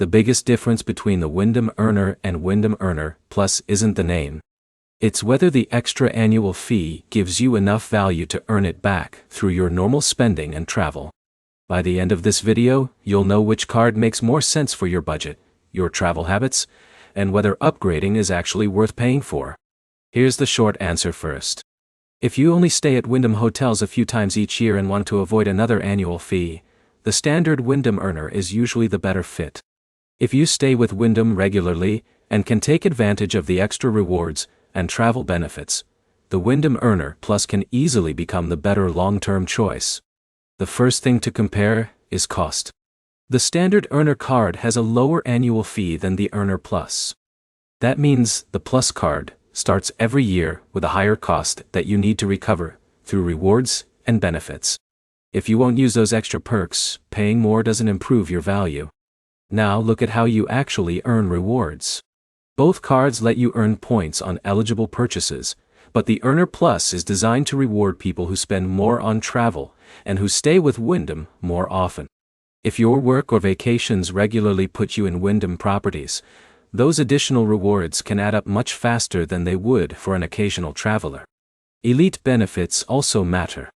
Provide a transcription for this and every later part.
The biggest difference between the Wyndham Earner and Wyndham Earner Plus isn't the name. It's whether the extra annual fee gives you enough value to earn it back through your normal spending and travel. By the end of this video, you'll know which card makes more sense for your budget, your travel habits, and whether upgrading is actually worth paying for. Here's the short answer first. If you only stay at Wyndham hotels a few times each year and want to avoid another annual fee, the standard Wyndham Earner is usually the better fit. If you stay with Wyndham regularly and can take advantage of the extra rewards and travel benefits, the Wyndham Earner Plus can easily become the better long-term choice. The first thing to compare is cost. The standard Earner card has a lower annual fee than the Earner Plus. That means the Plus card starts every year with a higher cost that you need to recover through rewards and benefits. If you won't use those extra perks, paying more doesn't improve your value. Now look at how you actually earn rewards. Both cards let you earn points on eligible purchases, but the Earner Plus is designed to reward people who spend more on travel and who stay with Wyndham more often. If your work or vacations regularly put you in Wyndham properties, those additional rewards can add up much faster than they would for an occasional traveler. Elite benefits also matter.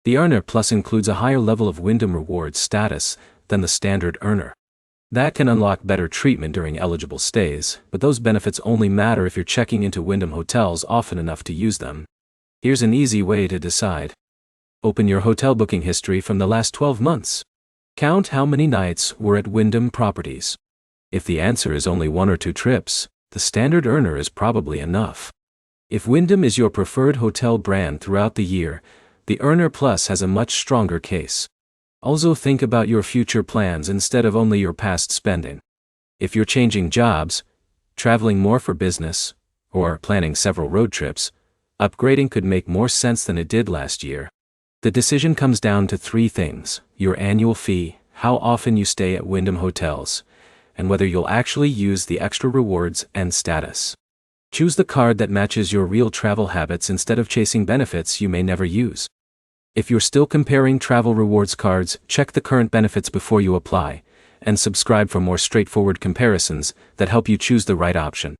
The Earner Plus includes a higher level of Wyndham rewards status than the standard Earner. That can unlock better treatment during eligible stays, but those benefits only matter if you're checking into Wyndham hotels often enough to use them. Here's an easy way to decide. Open your hotel booking history from the last 12 months. Count how many nights were at Wyndham properties. If the answer is only 1 or 2 trips, the standard Earner is probably enough. If Wyndham is your preferred hotel brand throughout the year, the Earner Plus has a much stronger case. Also think about your future plans instead of only your past spending. If you're changing jobs, traveling more for business, or planning several road trips, upgrading could make more sense than it did last year. The decision comes down to 3 things: your annual fee, how often you stay at Wyndham hotels, and whether you'll actually use the extra rewards and status. Choose the card that matches your real travel habits instead of chasing benefits you may never use. If you're still comparing travel rewards cards, check the current benefits before you apply, and subscribe for more straightforward comparisons that help you choose the right option.